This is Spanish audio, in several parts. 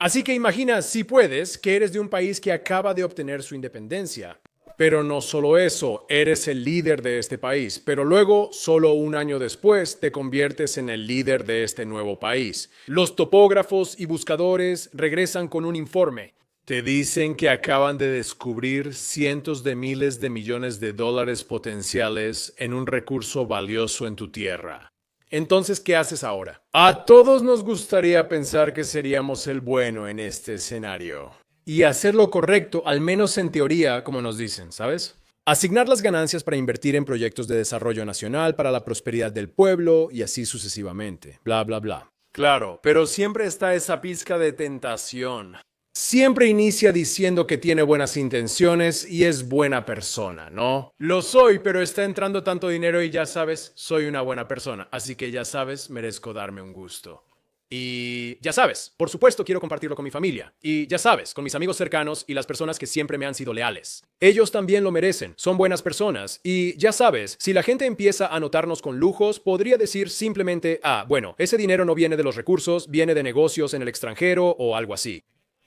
Así que imagina, si puedes, que eres de un país que acaba de obtener su independencia. Pero no solo eso, eres el líder de este país, pero luego, solo un año después, te conviertes en el líder de este nuevo país. Los topógrafos y buscadores regresan con un informe. Te dicen que acaban de descubrir cientos de miles de millones de dólares potenciales en un recurso valioso en tu tierra. Entonces, ¿qué haces ahora? A todos nos gustaría pensar que seríamos el bueno en este escenario. Y hacer lo correcto, al menos en teoría, como nos dicen, ¿sabes? Asignar las ganancias para invertir en proyectos de desarrollo nacional para la prosperidad del pueblo y así sucesivamente. Bla, bla, bla. Claro, pero siempre está esa pizca de tentación. Siempre inicia diciendo que tiene buenas intenciones y es buena persona, ¿no? Lo soy, pero está entrando tanto dinero y ya sabes, soy una buena persona. Así que ya sabes, merezco darme un gusto. Y ya sabes, por supuesto quiero compartirlo con mi familia. Y ya sabes, con mis amigos cercanos y las personas que siempre me han sido leales. Ellos también lo merecen, son buenas personas. Y ya sabes, si la gente empieza a notarnos con lujos, podría decir simplemente, bueno, ese dinero no viene de los recursos, viene de negocios en el extranjero o algo así.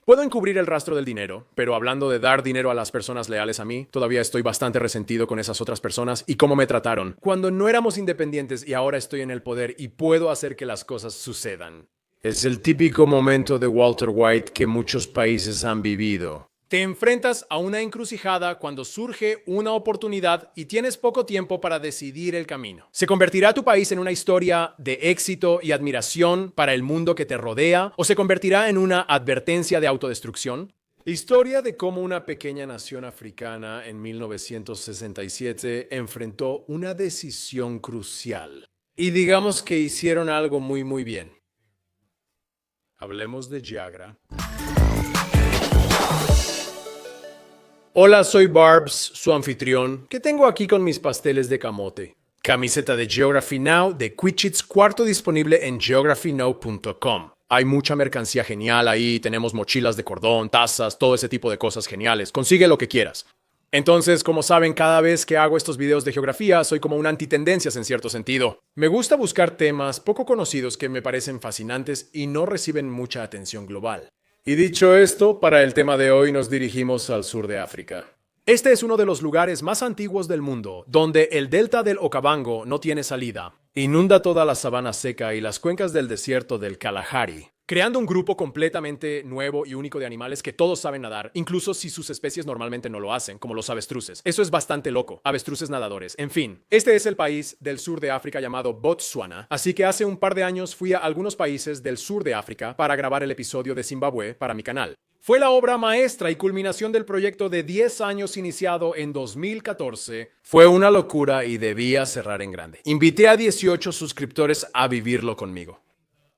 Puedo encubrir el rastro del dinero, pero hablando de dar dinero a las personas leales a mí, todavía estoy bastante resentido con esas otras personas y cómo me trataron. Cuando no éramos independientes y ahora estoy en el poder y puedo hacer que las cosas sucedan. Es el típico momento de Walter White que muchos países han vivido. Te enfrentas a una encrucijada cuando surge una oportunidad y tienes poco tiempo para decidir el camino. ¿Se convertirá tu país en una historia de éxito y admiración para el mundo que te rodea o se convertirá en una advertencia de autodestrucción? Historia de cómo una pequeña nación africana en 1967 enfrentó una decisión crucial. Y digamos que hicieron algo muy bien. Hablemos de Viagra. Hola, soy Barbs, su anfitrión, que tengo aquí con mis pasteles de camote. Camiseta de Geography Now de Quichits, cuarto disponible en geographynow.com. Hay mucha mercancía genial ahí, tenemos mochilas de cordón, tazas, todo ese tipo de cosas geniales. Consigue lo que quieras. Entonces, como saben, cada vez que hago estos videos de geografía, soy como un antitendencias en cierto sentido. Me gusta buscar temas poco conocidos que me parecen fascinantes y no reciben mucha atención global. Y dicho esto, para el tema de hoy nos dirigimos al sur de África. Este es uno de los lugares más antiguos del mundo, donde el delta del Okavango no tiene salida. Inunda toda la sabana seca y las cuencas del desierto del Kalahari, creando un grupo completamente nuevo y único de animales que todos saben nadar, incluso si sus especies normalmente no lo hacen, como los avestruces. Eso es bastante loco, avestruces nadadores. En fin, este es el país del sur de África llamado Botsuana, así que hace un par de años fui a algunos países del sur de África para grabar el episodio de Zimbabue para mi canal. Fue la obra maestra y culminación del proyecto de 10 años iniciado en 2014. Fue una locura y debía cerrar en grande. Invité a 18 suscriptores a vivirlo conmigo.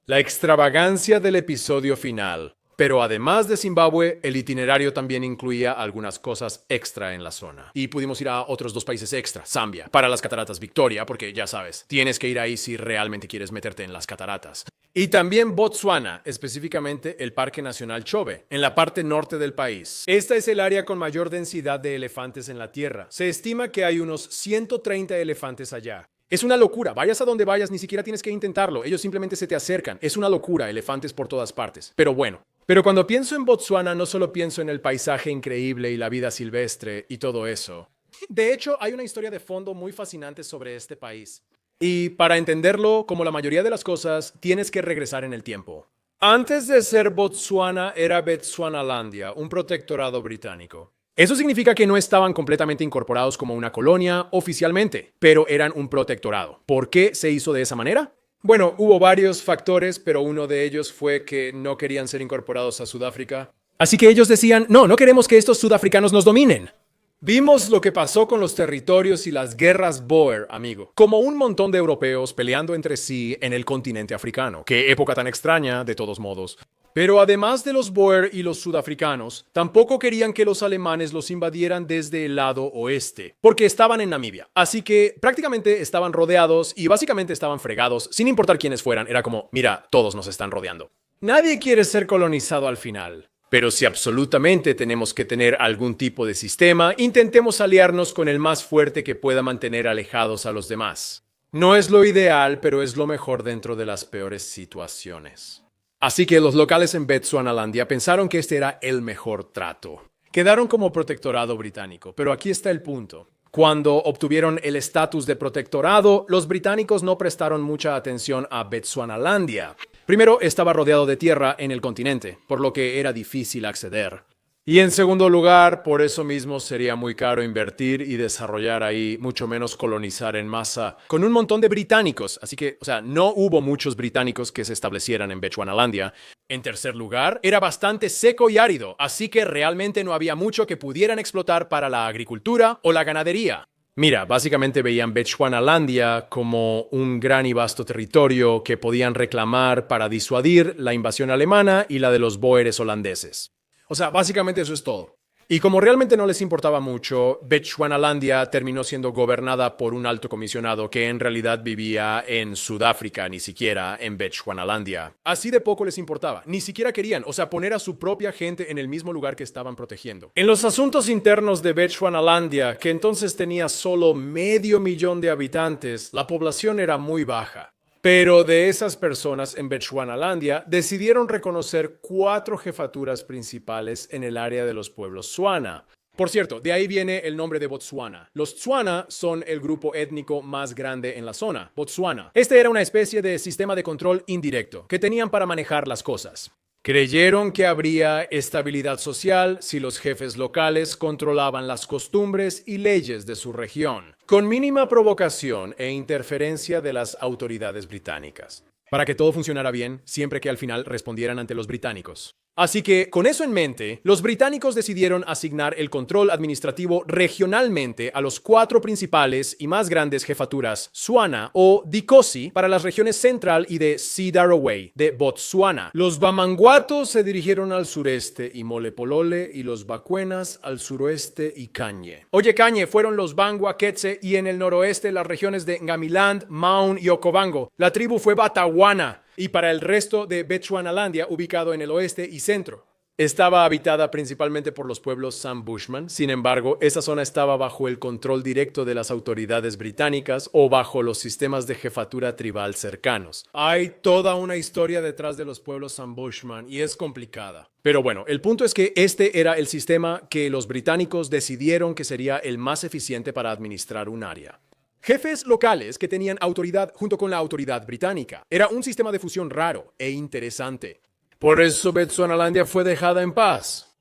La extravagancia del episodio final. Pero además de Zimbabue, el itinerario también incluía algunas cosas extra en la zona. Y pudimos ir a otros 2 países extra, Zambia, para las cataratas Victoria, porque ya sabes, tienes que ir ahí si realmente quieres meterte en las cataratas. Y también Botsuana, específicamente el Parque Nacional Chobe, en la parte norte del país. Esta es el área con mayor densidad de elefantes en la Tierra. Se estima que hay unos 130 elefantes allá. Es una locura, vayas a donde vayas, ni siquiera tienes que intentarlo, ellos simplemente se te acercan. Es una locura, elefantes por todas partes. Pero bueno. Pero cuando pienso en Botsuana, no solo pienso en el paisaje increíble y la vida silvestre y todo eso. De hecho, hay una historia de fondo muy fascinante sobre este país. Y para entenderlo, como la mayoría de las cosas, tienes que regresar en el tiempo. Antes de ser Botsuana, era Bechuanalandia, un protectorado británico. Eso significa que no estaban completamente incorporados como una colonia oficialmente, pero eran un protectorado. ¿Por qué se hizo de esa manera? Bueno, hubo varios factores, pero uno de ellos fue que no querían ser incorporados a Sudáfrica. Así que ellos decían, no queremos que estos sudafricanos nos dominen. Vimos lo que pasó con los territorios y las guerras Boer, amigo. Como un montón de europeos peleando entre sí en el continente africano. Qué época tan extraña, de todos modos. Pero además de los Boer y los sudafricanos, tampoco querían que los alemanes los invadieran desde el lado oeste, porque estaban en Namibia. Así que prácticamente estaban rodeados y básicamente estaban fregados, sin importar quiénes fueran. Era como, mira, todos nos están rodeando. Nadie quiere ser colonizado al final. Pero si absolutamente tenemos que tener algún tipo de sistema, intentemos aliarnos con el más fuerte que pueda mantener alejados a los demás. No es lo ideal, pero es lo mejor dentro de las peores situaciones. Así que los locales en Bechuanalandia pensaron que este era el mejor trato. Quedaron como protectorado británico, pero aquí está el punto. Cuando obtuvieron el estatus de protectorado, los británicos no prestaron mucha atención a Bechuanalandia. Primero, estaba rodeado de tierra en el continente, por lo que era difícil acceder. Y en segundo lugar, por eso mismo sería muy caro invertir y desarrollar ahí, mucho menos colonizar en masa, con un montón de británicos. Así que, no hubo muchos británicos que se establecieran en Bechuanalandia. En tercer lugar, era bastante seco y árido, así que realmente no había mucho que pudieran explotar para la agricultura o la ganadería. Mira, básicamente veían Bechuanalandia como un gran y vasto territorio que podían reclamar para disuadir la invasión alemana y la de los bóeres holandeses. Básicamente eso es todo. Y como realmente no les importaba mucho, Bechuanalandia terminó siendo gobernada por un alto comisionado que en realidad vivía en Sudáfrica, ni siquiera en Bechuanalandia. Así de poco les importaba. Ni siquiera querían, poner a su propia gente en el mismo lugar que estaban protegiendo. En los asuntos internos de Bechuanalandia, que entonces tenía solo 500,000 de habitantes, la población era muy baja. Pero de esas personas en Bechuanalandia decidieron reconocer 4 jefaturas principales en el área de los pueblos Tswana. Por cierto, de ahí viene el nombre de Botswana. Los Tswana son el grupo étnico más grande en la zona, Botswana. Este era una especie de sistema de control indirecto que tenían para manejar las cosas. Creyeron que habría estabilidad social si los jefes locales controlaban las costumbres y leyes de su región, con mínima provocación e interferencia de las autoridades británicas, para que todo funcionara bien siempre que al final respondieran ante los británicos. Así que, con eso en mente, los británicos decidieron asignar el control administrativo regionalmente a los 4 principales y más grandes jefaturas Tswana o Dikosi para las regiones central y de Sidaraway de Botswana. Los Bamangwato se dirigieron al sureste y Molepolole y los Bakwenas al suroeste y Kanye. Kanye fueron los Bangwa Ketse y en el noroeste las regiones de Ngamiland, Maun y Okavango. La tribu fue Batawana. Y para el resto de Bechuanalandia, ubicado en el oeste y centro. Estaba habitada principalmente por los pueblos Sam Bushman. Sin embargo, esa zona estaba bajo el control directo de las autoridades británicas o bajo los sistemas de jefatura tribal cercanos. Hay toda una historia detrás de los pueblos Sam Bushman y es complicada. Pero bueno, el punto es que este era el sistema que los británicos decidieron que sería el más eficiente para administrar un área. Jefes locales que tenían autoridad junto con la autoridad británica. Era un sistema de fusión raro e interesante. Por eso Bechuanalandia fue dejada en paz.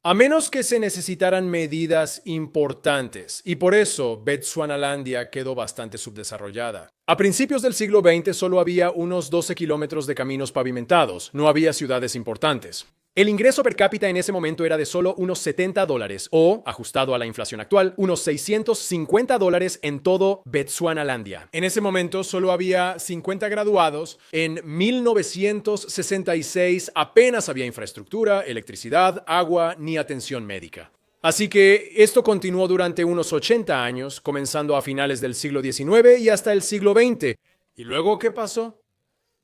A menos que se necesitaran medidas importantes, y por eso Bechuanalandia quedó bastante subdesarrollada. A principios del siglo XX solo había unos 12 kilómetros de caminos pavimentados, no había ciudades importantes. El ingreso per cápita en ese momento era de solo unos $70 o, ajustado a la inflación actual, unos $650 en todo Bechuanalandia. En ese momento solo había 50 graduados. En 1966 apenas había infraestructura, electricidad, agua ni atención médica. Así que esto continuó durante unos 80 años, comenzando a finales del siglo XIX y hasta el siglo XX. ¿Y luego qué pasó?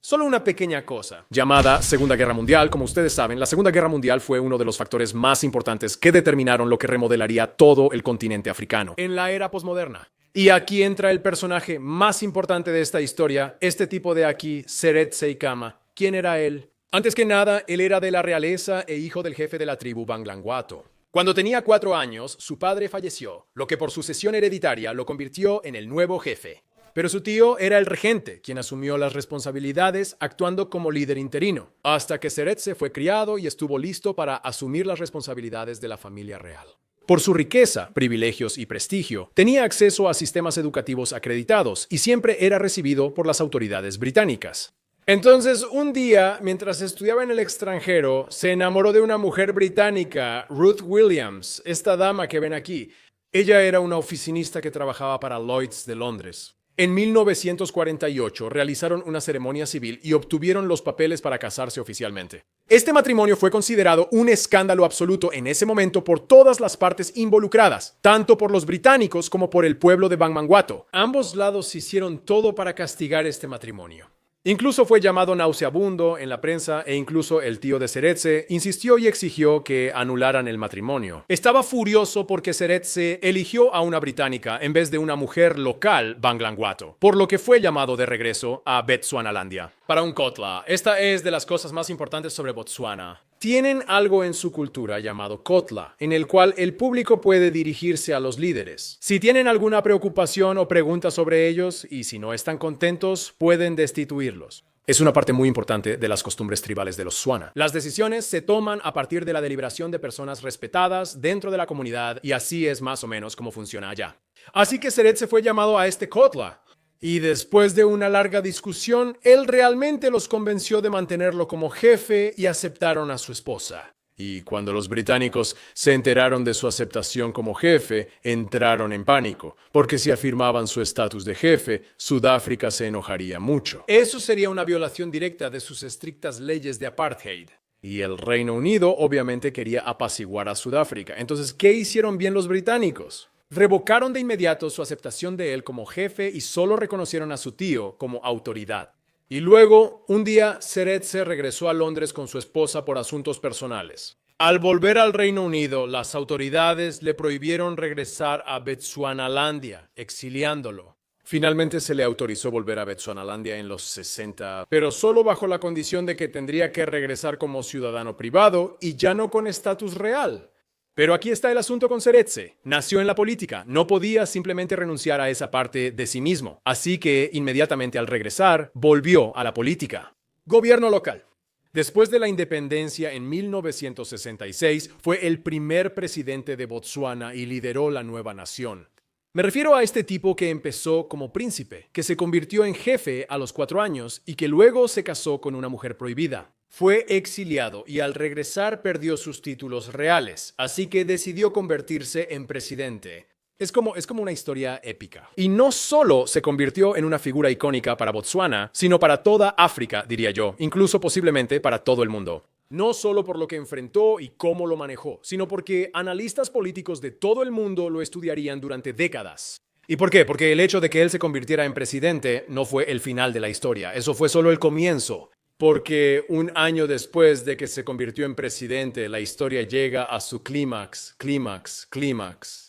Solo una pequeña cosa, llamada Segunda Guerra Mundial. Como ustedes saben, la Segunda Guerra Mundial fue uno de los factores más importantes que determinaron lo que remodelaría todo el continente africano en la era posmoderna. Y aquí entra el personaje más importante de esta historia, este tipo de aquí, Seretse Khama. ¿Quién era él? Antes que nada, él era de la realeza e hijo del jefe de la tribu Bangangwato. Cuando tenía 4 años, su padre falleció, lo que por sucesión hereditaria lo convirtió en el nuevo jefe. Pero su tío era el regente, quien asumió las responsabilidades actuando como líder interino, hasta que Seretse fue criado y estuvo listo para asumir las responsabilidades de la familia real. Por su riqueza, privilegios y prestigio, tenía acceso a sistemas educativos acreditados y siempre era recibido por las autoridades británicas. Entonces, un día, mientras estudiaba en el extranjero, se enamoró de una mujer británica, Ruth Williams, esta dama que ven aquí. Ella era una oficinista que trabajaba para Lloyds de Londres. En 1948 realizaron una ceremonia civil y obtuvieron los papeles para casarse oficialmente. Este matrimonio fue considerado un escándalo absoluto en ese momento por todas las partes involucradas, tanto por los británicos como por el pueblo de Bangangwato. Ambos lados hicieron todo para castigar este matrimonio. Incluso fue llamado nauseabundo en la prensa e incluso el tío de Seretse insistió y exigió que anularan el matrimonio. Estaba furioso porque Seretse eligió a una británica en vez de una mujer local Bangladesh, por lo que fue llamado de regreso a Bechuanalandia. Para un Kotla, esta es de las cosas más importantes sobre Botsuana. Tienen algo en su cultura llamado Kotla, en el cual el público puede dirigirse a los líderes. Si tienen alguna preocupación o pregunta sobre ellos, y si no están contentos, pueden destituirlos. Es una parte muy importante de las costumbres tribales de los Tswana. Las decisiones se toman a partir de la deliberación de personas respetadas dentro de la comunidad, y así es más o menos como funciona allá. Así que Seretse fue llamado a este Kotla. Y después de una larga discusión, él realmente los convenció de mantenerlo como jefe y aceptaron a su esposa. Y cuando los británicos se enteraron de su aceptación como jefe, entraron en pánico, porque si afirmaban su estatus de jefe, Sudáfrica se enojaría mucho. Eso sería una violación directa de sus estrictas leyes de apartheid. Y el Reino Unido obviamente quería apaciguar a Sudáfrica. Entonces, ¿qué hicieron bien los británicos? Revocaron de inmediato su aceptación de él como jefe y solo reconocieron a su tío como autoridad. Y luego, un día, Seretse regresó a Londres con su esposa por asuntos personales. Al volver al Reino Unido, las autoridades le prohibieron regresar a Bechuanalandia, exiliándolo. Finalmente se le autorizó volver a Bechuanalandia en los 60, pero solo bajo la condición de que tendría que regresar como ciudadano privado y ya no con estatus real. Pero aquí está el asunto con Seretse. Nació en la política, no podía simplemente renunciar a esa parte de sí mismo. Así que inmediatamente al regresar, volvió a la política. Gobierno local. Después de la independencia en 1966, fue el primer presidente de Botsuana y lideró la nueva nación. Me refiero a este tipo que empezó como príncipe, que se convirtió en jefe a los 4 años y que luego se casó con una mujer prohibida. Fue exiliado y al regresar perdió sus títulos reales, así que decidió convertirse en presidente. Es como una historia épica. Y no solo se convirtió en una figura icónica para Botsuana, sino para toda África, diría yo, incluso posiblemente para todo el mundo. No solo por lo que enfrentó y cómo lo manejó, sino porque analistas políticos de todo el mundo lo estudiarían durante décadas. ¿Y por qué? Porque el hecho de que él se convirtiera en presidente no fue el final de la historia, eso fue solo el comienzo. Porque un año después de que se convirtió en presidente, la historia llega a su clímax.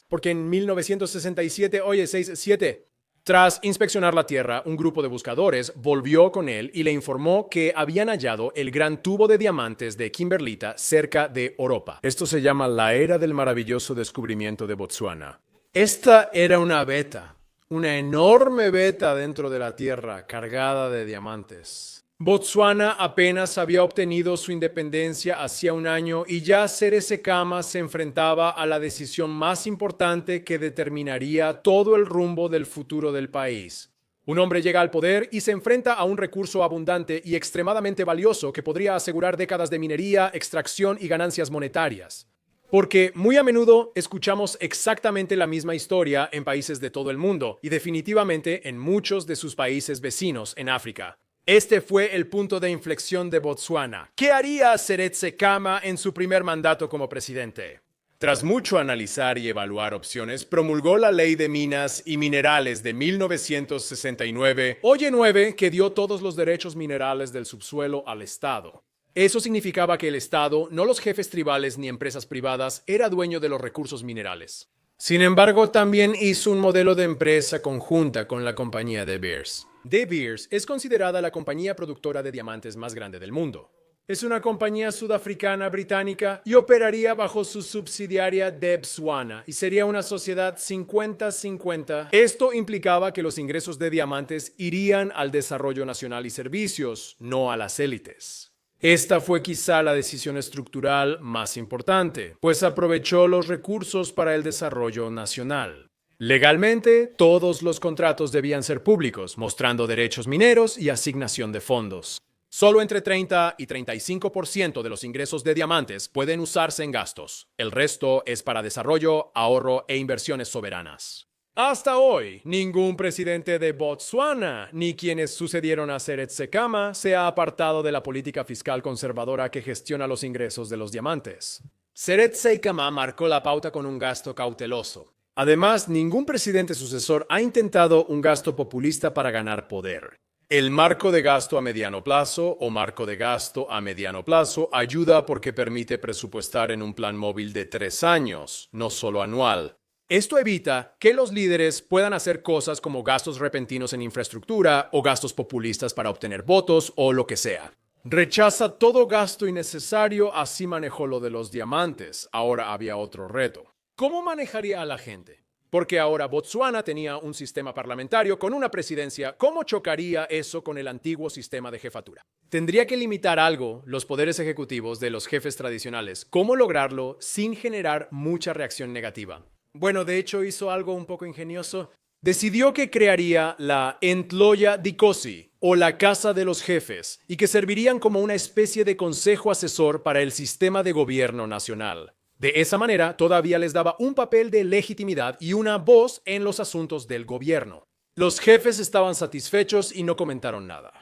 Porque en 1967, tras inspeccionar la Tierra, un grupo de buscadores volvió con él y le informó que habían hallado el gran tubo de diamantes de Kimberlita cerca de Europa. Esto se llama la era del maravilloso descubrimiento de Botsuana. Esta era una veta, una enorme veta dentro de la Tierra cargada de diamantes. Botsuana apenas había obtenido su independencia hacía un año y ya Seretse Khama se enfrentaba a la decisión más importante que determinaría todo el rumbo del futuro del país. Un hombre llega al poder y se enfrenta a un recurso abundante y extremadamente valioso que podría asegurar décadas de minería, extracción y ganancias monetarias. Porque muy a menudo escuchamos exactamente la misma historia en países de todo el mundo y definitivamente en muchos de sus países vecinos en África. Este fue el punto de inflexión de Botsuana. ¿Qué haría Seretse Khama en su primer mandato como presidente? Tras mucho analizar y evaluar opciones, promulgó la Ley de Minas y Minerales de 1969, Oye 9, que dio todos los derechos minerales del subsuelo al Estado. Eso significaba que el Estado, no los jefes tribales ni empresas privadas, era dueño de los recursos minerales. Sin embargo, también hizo un modelo de empresa conjunta con la compañía De Beers. De Beers es considerada la compañía productora de diamantes más grande del mundo. Es una compañía sudafricana británica y operaría bajo su subsidiaria Debswana y sería una sociedad 50-50. Esto implicaba que los ingresos de diamantes irían al desarrollo nacional y servicios, no a las élites. Esta fue quizá la decisión estructural más importante, pues aprovechó los recursos para el desarrollo nacional. Legalmente, todos los contratos debían ser públicos, mostrando derechos mineros y asignación de fondos. Solo entre 30 y 35% de los ingresos de diamantes pueden usarse en gastos. El resto es para desarrollo, ahorro e inversiones soberanas. Hasta hoy, ningún presidente de Botsuana, ni quienes sucedieron a Seretse Khama, se ha apartado de la política fiscal conservadora que gestiona los ingresos de los diamantes. Seretse Khama marcó la pauta con un gasto cauteloso. Además, ningún presidente sucesor ha intentado un gasto populista para ganar poder. El marco de gasto a mediano plazo o marco de gasto a mediano plazo ayuda porque permite presupuestar en un plan móvil de 3 años, no solo anual. Esto evita que los líderes puedan hacer cosas como gastos repentinos en infraestructura o gastos populistas para obtener votos o lo que sea. Rechaza todo gasto innecesario, así manejó lo de los diamantes. Ahora había otro reto. ¿Cómo manejaría a la gente? Porque ahora Botsuana tenía un sistema parlamentario con una presidencia. ¿Cómo chocaría eso con el antiguo sistema de jefatura? Tendría que limitar algo los poderes ejecutivos de los jefes tradicionales. ¿Cómo lograrlo sin generar mucha reacción negativa? Bueno, de hecho hizo algo un poco ingenioso. Decidió que crearía la Entloya Dikosi, o la Casa de los Jefes, y que servirían como una especie de consejo asesor para el sistema de gobierno nacional. De esa manera, todavía les daba un papel de legitimidad y una voz en los asuntos del gobierno. Los jefes estaban satisfechos y no comentaron nada.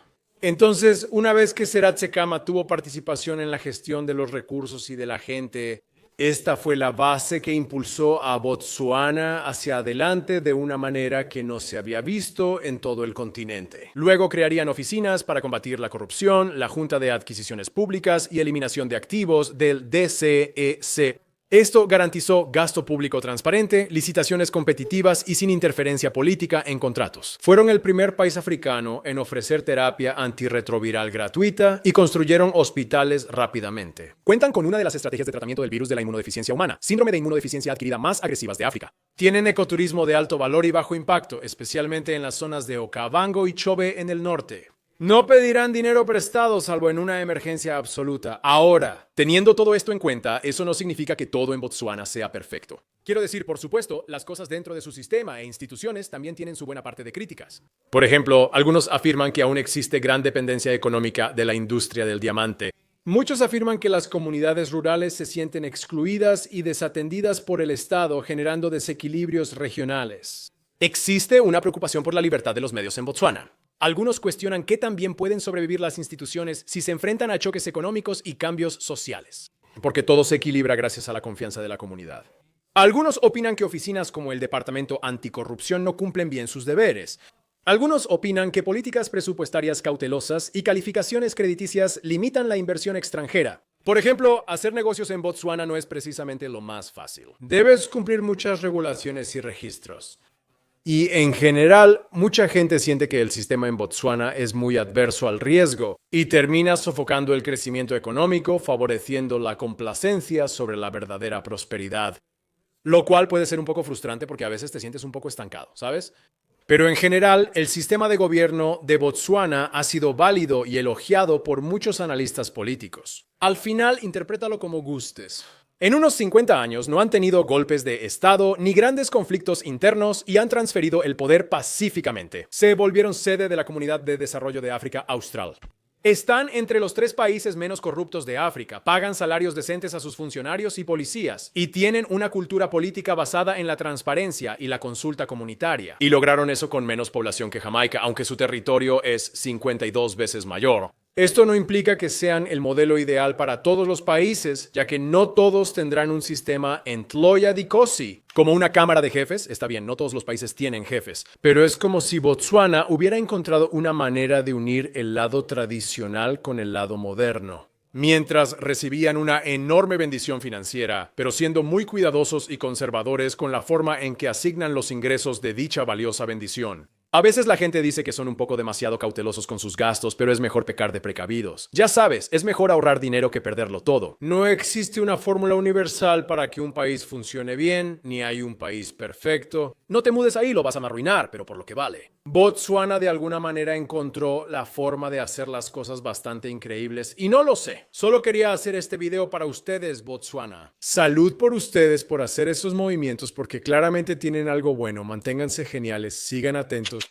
Entonces, una vez que Serat Sekama tuvo participación en la gestión de los recursos y de la gente, esta fue la base que impulsó a Botsuana hacia adelante de una manera que no se había visto en todo el continente. Luego crearían oficinas para combatir la corrupción, la Junta de Adquisiciones Públicas y Eliminación de Activos del DCEC. Esto garantizó gasto público transparente, licitaciones competitivas y sin interferencia política en contratos. Fueron el primer país africano en ofrecer terapia antirretroviral gratuita y construyeron hospitales rápidamente. Cuentan con una de las estrategias de tratamiento del virus de la inmunodeficiencia humana, síndrome de inmunodeficiencia adquirida más agresivas de África. Tienen ecoturismo de alto valor y bajo impacto, especialmente en las zonas de Okavango y Chobe en el norte. No pedirán dinero prestado salvo en una emergencia absoluta. Ahora, teniendo todo esto en cuenta, eso no significa que todo en Botsuana sea perfecto. Quiero decir, por supuesto, las cosas dentro de su sistema e instituciones también tienen su buena parte de críticas. Por ejemplo, algunos afirman que aún existe gran dependencia económica de la industria del diamante. Muchos afirman que las comunidades rurales se sienten excluidas y desatendidas por el Estado, generando desequilibrios regionales. Existe una preocupación por la libertad de los medios en Botsuana. Algunos cuestionan qué tan bien pueden sobrevivir las instituciones si se enfrentan a choques económicos y cambios sociales, porque todo se equilibra gracias a la confianza de la comunidad. Algunos opinan que oficinas como el Departamento Anticorrupción no cumplen bien sus deberes. Algunos opinan que políticas presupuestarias cautelosas y calificaciones crediticias limitan la inversión extranjera. Por ejemplo, hacer negocios en Botsuana no es precisamente lo más fácil. Debes cumplir muchas regulaciones y registros. Y en general, mucha gente siente que el sistema en Botsuana es muy adverso al riesgo y termina sofocando el crecimiento económico, favoreciendo la complacencia sobre la verdadera prosperidad. Lo cual puede ser un poco frustrante porque a veces te sientes un poco estancado, ¿sabes? Pero en general, el sistema de gobierno de Botsuana ha sido válido y elogiado por muchos analistas políticos. Al final, interprétalo como gustes. En unos 50 años no han tenido golpes de Estado ni grandes conflictos internos y han transferido el poder pacíficamente. Se volvieron sede de la Comunidad de Desarrollo de África Austral. Están entre los 3 países menos corruptos de África, pagan salarios decentes a sus funcionarios y policías, y tienen una cultura política basada en la transparencia y la consulta comunitaria. Y lograron eso con menos población que Jamaica, aunque su territorio es 52 veces mayor. Esto no implica que sean el modelo ideal para todos los países, ya que no todos tendrán un sistema Entloya Dikosi. Como una cámara de jefes, está bien, no todos los países tienen jefes, pero es como si Botsuana hubiera encontrado una manera de unir el lado tradicional con el lado moderno. Mientras recibían una enorme bendición financiera, pero siendo muy cuidadosos y conservadores con la forma en que asignan los ingresos de dicha valiosa bendición. A veces la gente dice que son un poco demasiado cautelosos con sus gastos, pero es mejor pecar de precavidos. Ya sabes, es mejor ahorrar dinero que perderlo todo. No existe una fórmula universal para que un país funcione bien, ni hay un país perfecto. No te mudes ahí, lo vas a arruinar, pero por lo que vale. Botsuana de alguna manera encontró la forma de hacer las cosas bastante increíbles, y no lo sé. Solo quería hacer este video para ustedes, Botsuana. Salud por ustedes por hacer esos movimientos, porque claramente tienen algo bueno. Manténganse geniales, sigan atentos.